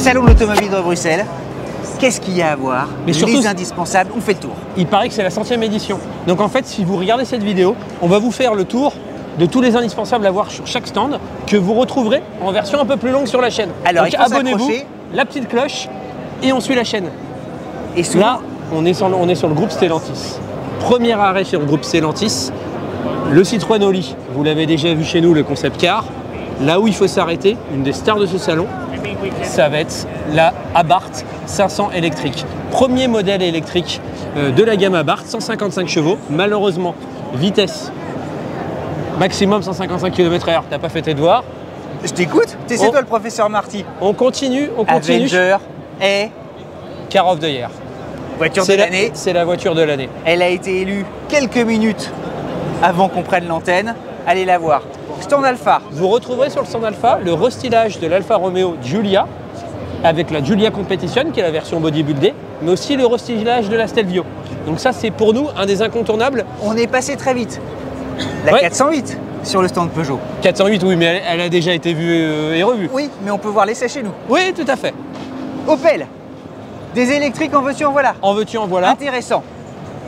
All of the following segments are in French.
Salon de l'automobile de Bruxelles. Qu'est-ce qu'il y a à voir? Mais surtout, les indispensables, on fait le tour. Il paraît que c'est la 100e édition. Donc en fait, si vous regardez cette vidéo, on va vous faire le tour de tous les indispensables à voir sur chaque stand que vous retrouverez en version un peu plus longue sur la chaîne. Alors, donc abonnez-vous, la petite cloche et on suit la chaîne. Et souvent, là, on est sur le groupe Stellantis. Premier arrêt sur le groupe Stellantis, le Citroën Oli. Vous l'avez déjà vu chez nous, le concept car. Là où il faut s'arrêter, une des stars de ce salon, ça va être la Abarth 500 électrique. Premier modèle électrique de la gamme Abarth, 155 chevaux. Malheureusement, vitesse maximum 155 km/h. T'as pas fait tes devoirs. Je t'écoute. C'est toi le professeur Marty. On continue. Avenger est Car of the Year. Voiture de l'année. C'est la voiture de l'année. Elle a été élue quelques minutes avant qu'on prenne l'antenne. Allez la voir. Stand Alpha. Vous retrouverez sur le stand Alpha le restylage de l'Alfa Romeo Giulia avec la Giulia Competition qui est la version bodybuildée, mais aussi le restylage de la Stelvio. Donc ça c'est pour nous un des incontournables. On est passé très vite. La 408 sur le stand Peugeot. 408 oui, mais elle a déjà été vue et revue. Oui, mais on peut voir l'essai chez nous. Oui, tout à fait. Opel. Des électriques en veux-tu en voilà. En veux-tu en voilà. Intéressant.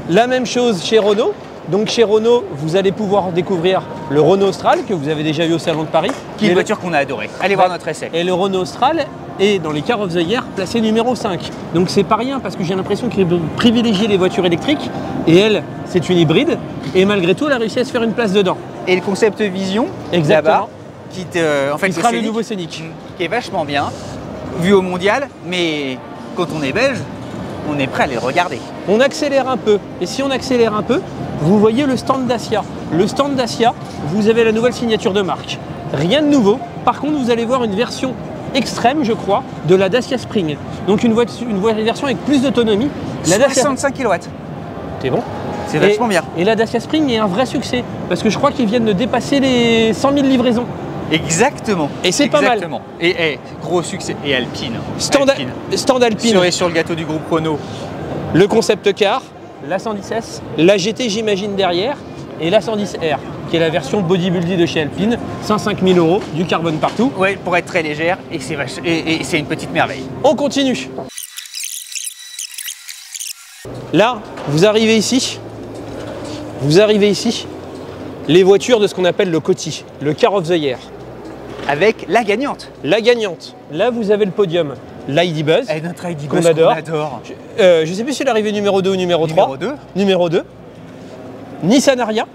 La même chose chez Renault. Donc chez Renault, vous allez pouvoir découvrir le Renault Austral que vous avez déjà vu au Salon de Paris. Qui est une voiture qu'on a adorée. Allez voir notre essai. Et le Renault Austral est dans les Car of the Year placé numéro 5. Donc c'est pas rien parce que j'ai l'impression qu'il privilégie les voitures électriques et elle, c'est une hybride et malgré tout, elle a réussi à se faire une place dedans. Et le concept Vision, exactement, qui sera le nouveau Scénic, qui est vachement bien, vu au mondial, mais quand on est belge, on est prêt à les regarder. On accélère un peu, et si on accélère un peu, vous voyez le stand Dacia. Le stand Dacia, vous avez la nouvelle signature de marque. Rien de nouveau, par contre vous allez voir une version extrême, je crois, de la Dacia Spring. Donc une version avec plus d'autonomie. 65 kW. C'est bon. C'est vachement bien. Et la Dacia Spring est un vrai succès, parce que je crois qu'ils viennent de dépasser les 100 000 livraisons. Exactement. Et c'est pas mal. Et gros succès. Et Alpine. Stand Alpine. Sur le gâteau du groupe Renault. Le concept car, la 110S, la GT j'imagine derrière, et la 110R, qui est la version bodybuildée de chez Alpine, 105 000 €, du carbone partout. Ouais, pour être très légère, et c'est une petite merveille. On continue. Là, vous arrivez ici, les voitures de ce qu'on appelle le COTI, le Car of the Year. Avec la gagnante. La gagnante. Là, vous avez le podium. L'ID Buzz, notre ID qu'on Buzz adore. Je ne sais plus si elle est arrivée numéro 2 ou numéro 3. Numéro 2. Nissan Ariya,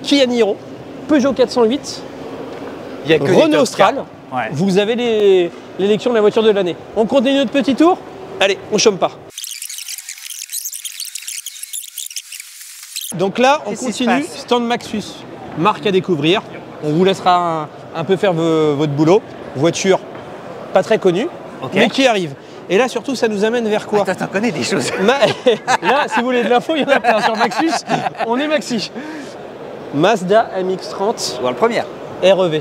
Kia Niro, Peugeot 408, Renault Austral. Ouais. Vous avez l'élection de la voiture de l'année. On continue notre petit tour. Allez, on chôme pas. Donc là, on continue. Stand Maxus, marque à découvrir. On vous laissera un peu faire votre boulot. Voiture pas très connue, mais qui arrive. Et là, surtout, ça nous amène vers quoi? Attends, t'en connais des choses. Là, si vous voulez de l'info, il y en a plein sur Maxus. On est Maxi. Mazda MX-30. World Première. REV.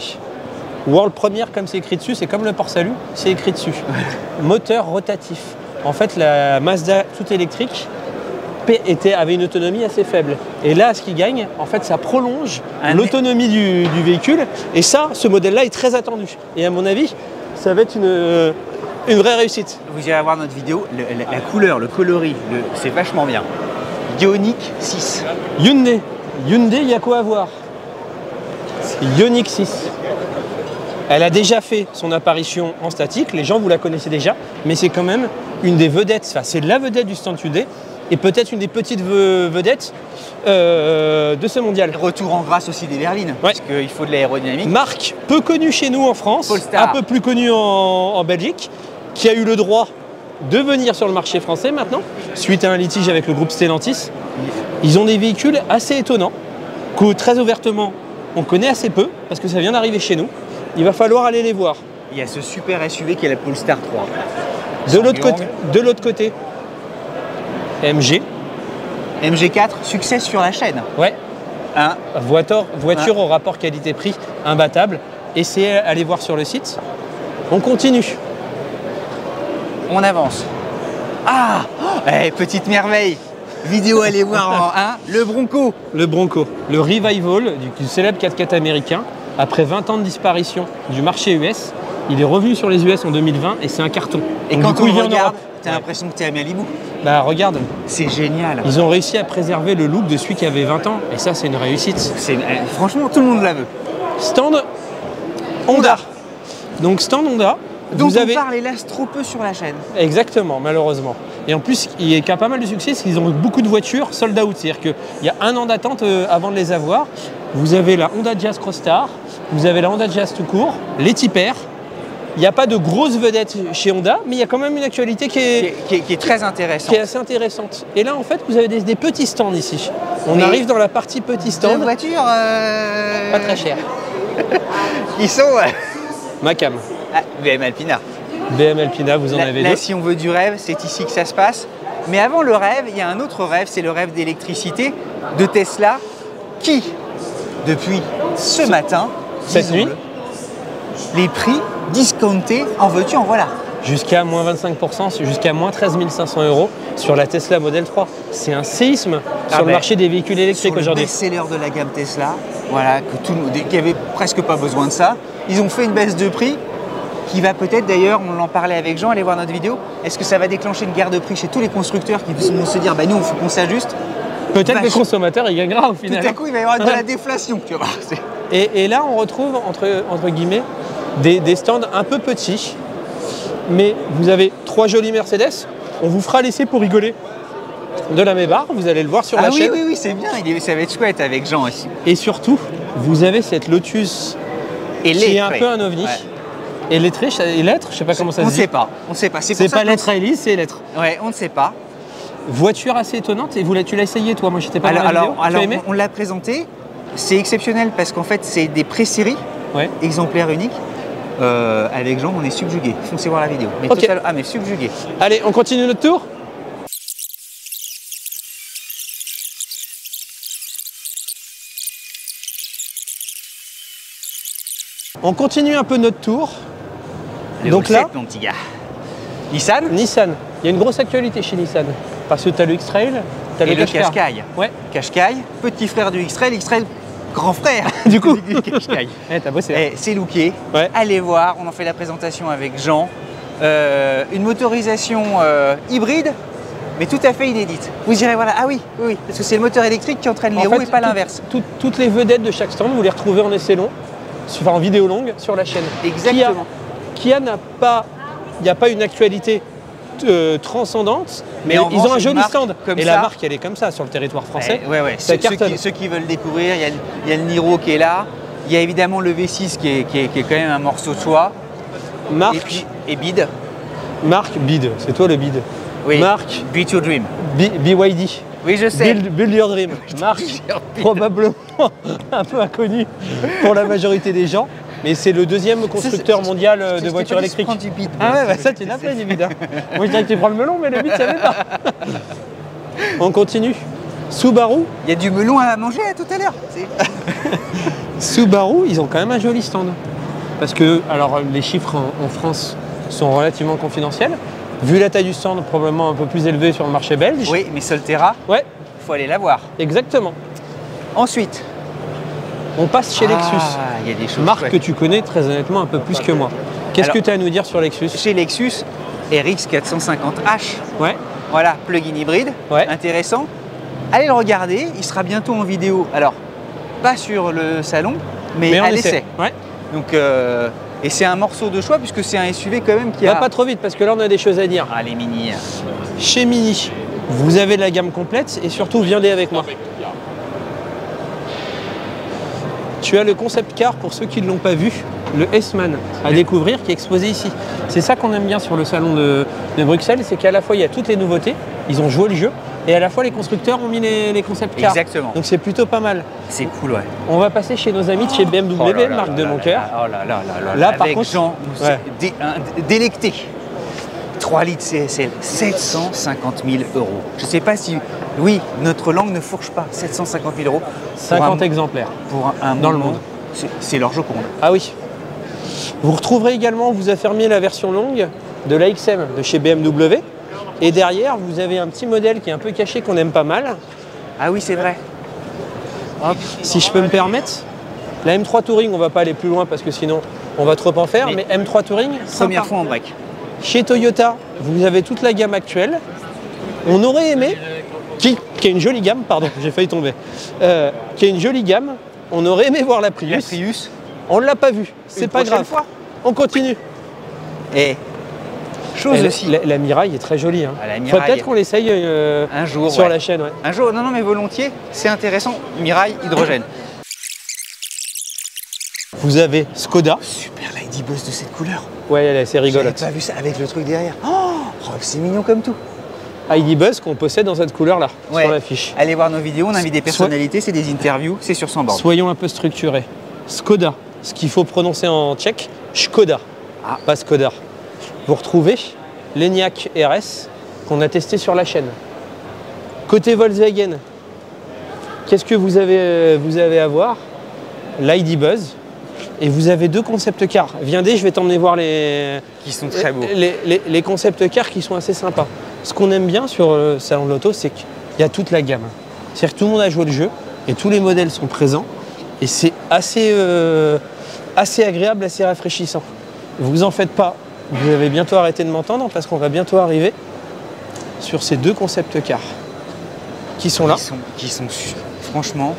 World Première, comme c'est écrit dessus, c'est comme le port salut, c'est écrit dessus. Moteur rotatif. En fait, la Mazda toute électrique avait une autonomie assez faible. Et là, ce qui gagne, en fait, ça prolonge l'autonomie du véhicule. Et ça, ce modèle-là est très attendu. Et à mon avis, ça va être une vraie réussite. Vous irez voir notre vidéo, la couleur, le coloris, c'est vachement bien. Ioniq 6. Hyundai, il y a quoi à voir? Ioniq 6. Elle a déjà fait son apparition en statique, les gens vous la connaissez déjà, mais c'est quand même une des vedettes, enfin c'est la vedette du stand Hyundai et peut-être une des petites vedettes de ce mondial. Retour en grâce aussi des berlines, parce qu'il faut de l'aérodynamique. Marque peu connue chez nous en France, un peu plus connue en Belgique, qui a eu le droit de venir sur le marché français maintenant, suite à un litige avec le groupe Stellantis. Ils ont des véhicules assez étonnants, que très ouvertement on connaît assez peu, parce que ça vient d'arriver chez nous. Il va falloir aller les voir. Il y a ce super SUV qui est la Polestar 3. De l'autre côté, MG. MG4, succès sur la chaîne. Ouais. Voiture au rapport qualité-prix imbattable. Essayez d'aller voir sur le site. On continue. On avance. Ah, petite merveille. Vidéo, allez voir le Bronco. Le Bronco. Le revival du célèbre 4x4 américain. Après 20 ans de disparition du marché US, Il est revenu sur les US en 2020 et c'est un carton. Et Donc, quand du coup, on il le vient en regarde, Europe. t'as l'impression que t'es à Malibu. Bah regarde, C'est génial. ils ont réussi à préserver le look de celui qui avait 20 ans et ça c'est une réussite. Franchement, tout le monde la veut. Stand Honda. Donc stand Honda, Donc vous avez... on parle hélas trop peu sur la chaîne. Exactement, malheureusement. Et en plus, il y a pas mal de succès, c'est qu'ils ont beaucoup de voitures sold out. C'est-à-dire qu'il y a un an d'attente avant de les avoir. Vous avez la Honda Jazz Crossstar, vous avez la Honda Jazz tout court, les Tipper. Il n'y a pas de grosses vedettes chez Honda, mais il y a quand même une actualité qui Qui est très intéressante. qui est assez intéressante. Et là, en fait, vous avez des petits stands ici. On Mais- arrive dans la partie petits Deux stands, voitures pas très chères. qui sont Macam, BM Alpina. BM Alpina, vous en avez Là, deux. si on veut du rêve, c'est ici que ça se passe. Mais avant le rêve, il y a un autre rêve, c'est le rêve d'électricité de Tesla qui, depuis ce matin, Cette disons-le, nuit. les prix discountés, en veux-tu, en voilà. Jusqu'à moins 25%, jusqu'à moins 13 500 € sur la Tesla Model 3. C'est un séisme sur le ben, marché des véhicules Sur électriques le aujourd'hui. best-seller de la gamme Tesla, voilà, qui avait presque pas besoin de ça. Ils ont fait une baisse de prix qui va peut-être d'ailleurs, on en parlait avec Jean, allez voir notre vidéo, est-ce que ça va déclencher une guerre de prix chez tous les constructeurs qui vont se dire, bah nous, il faut qu'on s'ajuste. Peut-être que le vache. consommateur, il gagnera au final. Tout à coup, il va y avoir de la déflation, tu vois. Et là, on retrouve, entre guillemets, des stands un peu petits. Mais vous avez 3 jolies Mercedes. On vous fera laisser pour rigoler de la Maybach. Vous allez le voir sur Ah la oui, chaîne. oui, oui, c'est bien, ça va être chouette avec Jean aussi. Et surtout, vous avez cette Lotus Et qui est un peu un ovni. Ouais. Et lettré, et lettre, je sais pas comment ça On se ne dit. sait pas, on sait pas. C'est pour ça pas qu'on- lettre à hélice, c'est lettre. Ouais, on ne sait pas. Voiture assez étonnante. Et tu l'as essayé, toi? Moi, j'étais pas dans la vidéo. Tu as aimé? On l'a présenté. C'est exceptionnel parce qu'en fait, c'est des pré-séries, Ouais. exemplaires uniques. Avec Jean, on est subjugué. Foncez voir la vidéo. Mais Ok. mais subjugué. Allez, on continue notre tour. On continue un peu notre tour. Donc là, mon petit gars. Nissan Nissan. Il y a une grosse actualité chez Nissan. Parce que tu as le X-Trail, tu as et le Qashqai. Qashqai. Ouais. Qashqai, petit frère du X-Trail, X-Trail, grand frère Du coup. du Qashqai. T'as bossé. Eh, c'est looké. Ouais. Allez voir, on en fait la présentation avec Jean. Une motorisation hybride, mais tout à fait inédite. Vous direz, voilà, ah oui, oui, oui, parce que c'est le moteur électrique qui entraîne les roues et pas l'inverse. Toutes les vedettes de chaque stand, vous les retrouvez en essai long, enfin en vidéo longue sur la chaîne. Exactement. Kia n'a pas, il n'y a pas une actualité transcendante, mais Mais en ils ont revanche, un une joli marque stand. comme Et ça. la marque, elle est comme ça sur le territoire français. Ouais, ouais. Ça Ceux cartonne. qui veulent découvrir, il y a le Niro qui est là. Il y a évidemment le V6 qui est quand même un morceau de choix. Marque, Et Bid. marque Bid, c'est toi le Bid. Oui. Marque Beat Your Dream. BYD. Oui, je sais. Build Your Dream. Marque probablement un peu inconnue pour la majorité des gens, mais c'est le deuxième constructeur mondial de voitures électriques. Du Bid. Ah ouais, bah ça tu l'as fait du Bid. Hein. Moi je dirais que tu prends le melon, mais le Bid ça ne pas. On continue. Subaru. Il y a du melon à manger tout à l'heure. Subaru, ils ont quand même un joli stand. Parce que, alors les chiffres en France sont relativement confidentiels. Vu la taille du stand, probablement un peu plus élevé sur le marché belge. Oui, mais Solterra, Ouais, il faut aller la voir. exactement. Ensuite, On passe chez Lexus. il y a des choses Marque chouettes. que tu connais très honnêtement un peu plus que moi. Qu'est-ce Alors- que tu as à nous dire sur Lexus? Chez Lexus, RX 450H, Ouais, voilà, plug-in hybride, Ouais. intéressant. Allez le regarder, il sera bientôt en vidéo. Alors, pas sur le salon, mais en à essai. l'essai. Ouais. Donc, et c'est un morceau de choix puisque c'est un SUV quand même qui Va a... pas trop vite parce que là on a des choses à dire. Ah, les mini. Chez Mini, vous avez la gamme complète et surtout viendez avec moi. Tu as le concept car pour ceux qui ne l'ont pas vu, le S-Man à découvrir qui est exposé ici. C'est ça qu'on aime bien sur le salon de Bruxelles, c'est qu'à la fois il y a toutes les nouveautés, ils ont joué le jeu, et à la fois les constructeurs ont mis les concept cars. Exactement. Donc c'est plutôt pas mal. C'est cool, ouais. On va passer chez nos amis de chez BMW, Oh là là marque là de là mon là cœur. là, oh là là là là. Là, par avec contre, Jean, ouais. délecté. 3 litres CSL, 750 000 €. Je ne sais pas si... Oui, notre langue ne fourche pas. 750 000 €. 50 exemplaires. Pour un dans le moment, monde. C'est leur Joconde. Ah oui. Vous retrouverez également, vous affermiez la version longue de la XM de chez BMW. Et derrière, vous avez un petit modèle qui est un peu caché qu'on aime pas mal. Ah oui, c'est vrai. Hop, si je peux me permettre, la M3 Touring, on va pas aller plus loin parce que sinon on va trop en faire, mais M3 Touring, Première sympa. fois en break. Chez Toyota, vous avez toute la gamme actuelle. On aurait aimé, qui a une jolie gamme, pardon, j'ai failli tomber, qui a une jolie gamme, on aurait aimé voir la Prius. La Prius. On ne l'a pas vue, c'est pas grave. Fois. On continue. Et chose aussi. La Mirai est très jolie. Hein. Ah, la Mirai, peut-être qu'on l'essaye un jour sur la chaîne. Ouais. Un jour, non, mais volontiers, c'est intéressant. Mirai hydrogène. Vous avez Skoda. Super, la ID Buzz de cette couleur. Ouais, elle est assez rigolote. J'avais pas vu ça avec le truc derrière. Oh, c'est mignon comme tout. ID Buzz qu'on possède dans cette couleur-là, Ouais. sur l'affiche. Allez voir nos vidéos, on invite des personnalités, c'est des interviews, c'est sur 100 bornes. Soyons un peu structurés. Skoda, ce qu'il faut prononcer en tchèque, Škoda, pas Skoda. Vous retrouvez l'Enyaq RS qu'on a testé sur la chaîne. Côté Volkswagen, qu'est-ce que vous avez à voir? L'ID Buzz. Et vous avez deux concept cars. Viendez, je vais t'emmener voir Qui sont très beaux. les concept cars qui sont assez sympas. Ce qu'on aime bien sur le salon de l'auto, c'est qu'il y a toute la gamme. C'est-à-dire que tout le monde a joué le jeu et tous les modèles sont présents. Et c'est assez agréable, assez rafraîchissant. Vous en faites pas. Vous allez bientôt arrêter de m'entendre parce qu'on va bientôt arriver sur ces deux concept cars qui sont là. Franchement,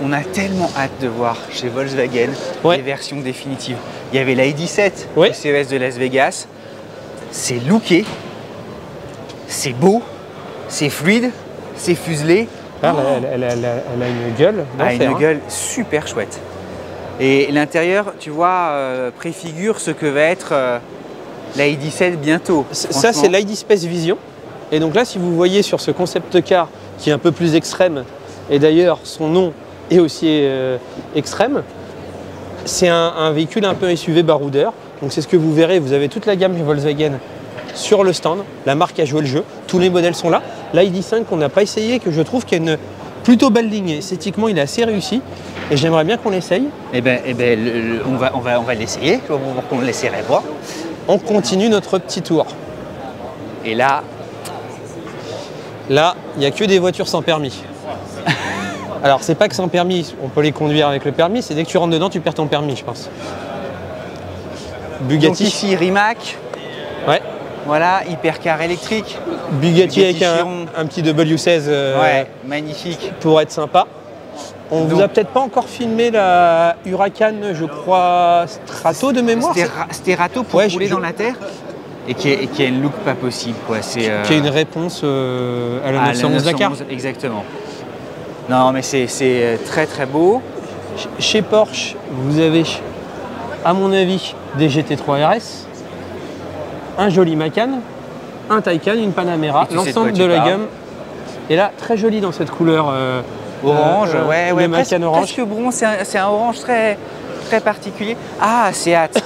on a tellement hâte de voir chez Volkswagen les versions définitives. Il y avait la ID7 au CES de Las Vegas. C'est looké, c'est beau, c'est fluide, c'est fuselé. Ah, elle a une gueule d'enfer, une gueule super chouette. Et l'intérieur, tu vois, préfigure ce que va être la ID7 bientôt. Ça, c'est l'ID Space Vision. Et donc là, si vous voyez sur ce concept car qui est un peu plus extrême, et d'ailleurs son nom est aussi extrême, c'est un véhicule un peu SUV baroudeur. Donc c'est ce que vous verrez, vous avez toute la gamme Volkswagen sur le stand. La marque a joué le jeu, tous les modèles sont là. L'ID5 qu'on n'a pas essayé, que je trouve qu'il y a une plutôt belle ligne. Esthétiquement, il est assez réussi. Et j'aimerais bien qu'on l'essaye. On va l'essayer, pour qu'on l'essayerait voir. On continue notre petit tour. Et là, il n'y a que des voitures sans permis. Alors, c'est pas que sans permis, on peut les conduire avec le permis, c'est dès que tu rentres dedans, tu perds ton permis, je pense. Bugatti. Donc ici, Rimac. Ouais. Voilà, hypercar électrique. Bugatti avec un petit W16. Ouais, magnifique. Pour être sympa. On vous a peut-être pas encore filmé la Huracan, je crois, Strato de mémoire. Sterato pour rouler dans la terre. Et qui a une look pas possible, quoi. Qui a une réponse à la 911 Dakar. Exactement. Non, mais c'est très très beau. Chez Porsche, vous avez, à mon avis, des GT3 RS, un joli Macan, un Taycan, une Panamera, l'ensemble de la gamme. Et là, très joli dans cette couleur orange, le Macan orange. Presque brun, c'est un orange très, très particulier. Ah, Seat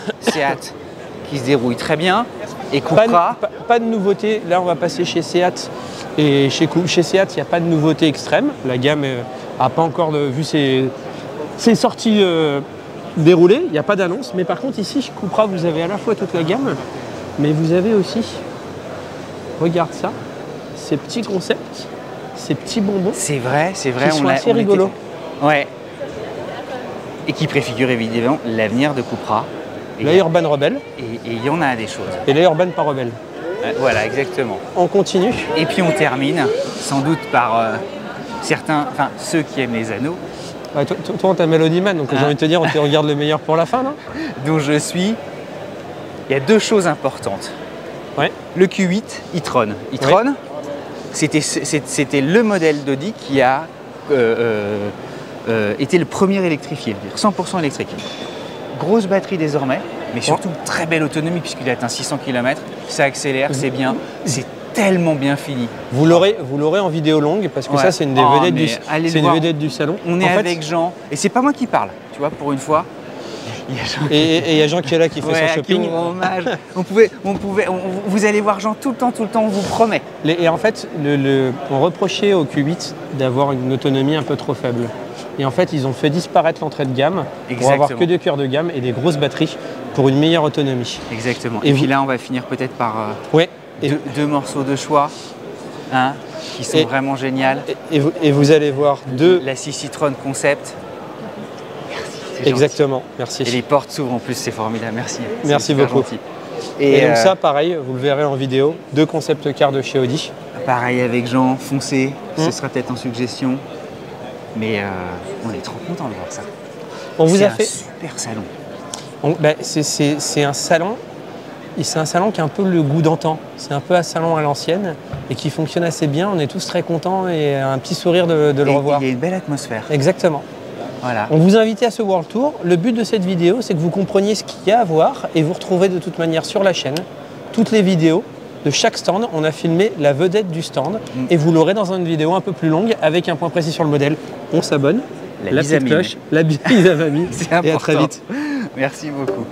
qui se dérouille très bien. Et Cupra. Pas de nouveauté. Là, on va passer chez Seat. Et chez Seat, il n'y a pas de nouveauté extrême. La gamme n'a pas encore vu ses sorties déroulées. Il n'y a pas d'annonce. Mais par contre, ici, chez Cupra, vous avez à la fois toute la gamme, mais vous avez aussi, regarde ça, ces petits concepts, ces petits bonbons. C'est vrai. Qui sont assez rigolos. Ouais. Et qui préfigurent évidemment l'avenir de Cupra. La Urban Rebelle. Et il y en a des choses. Et la Urban pas Rebelle. Voilà, exactement. On continue. Et puis on termine, sans doute par ceux qui aiment les anneaux. Ouais, toi, t'as Melody Man, donc j'ai envie de te dire, on te regarde le meilleur pour la fin, non? Dont je suis. Il y a deux choses importantes. Ouais. Le Q8 e-tron. E-tron, c'était le modèle d'Audi qui a été le premier électrifié, 100% électrique. Grosse batterie désormais, mais surtout très belle autonomie puisqu'il atteint 600 km. Ça accélère, c'est bien, c'est tellement bien fini. Vous l'aurez en vidéo longue parce que ça c'est une des vedettes du salon. On est avec Jean, et c'est pas moi qui parle, tu vois, pour une fois. Et il y a Jean qui est là qui fait son shopping. Vous allez voir Jean tout le temps, on vous promet. Et en fait, on reprochait au Q8 d'avoir une autonomie un peu trop faible. Et en fait, ils ont fait disparaître l'entrée de gamme pour avoir que des cœurs de gamme et des grosses batteries pour une meilleure autonomie. Exactement. Et puis là, on va finir peut-être par deux morceaux de choix qui sont vraiment géniaux. Et vous allez voir La 6 e-tron Concept. très gentil. Exactement, merci. Et les portes s'ouvrent en plus, c'est formidable, merci. Merci C'est super beaucoup. gentil. Et donc ça, pareil, vous le verrez en vidéo, 2 concept cars de chez Audi. Pareil avec Jean, foncez, ce sera peut-être en suggestion. Mais on est trop content de voir ça. On vous a C'est fait... un super salon. C'est un salon, et c'est un salon qui a un peu le goût d'antan. C'est un peu un salon à l'ancienne et qui fonctionne assez bien. On est tous très contents et un petit sourire de le revoir. Il y a une belle atmosphère. Exactement. Voilà. On vous invite à ce World Tour. Le but de cette vidéo, c'est que vous compreniez ce qu'il y a à voir et vous retrouverez de toute manière sur la chaîne toutes les vidéos de chaque stand. On a filmé la vedette du stand et vous l'aurez dans une vidéo un peu plus longue avec un point précis sur le modèle. On s'abonne, la petite cloche, la bise à mamie C'est et important. à très vite. Merci beaucoup.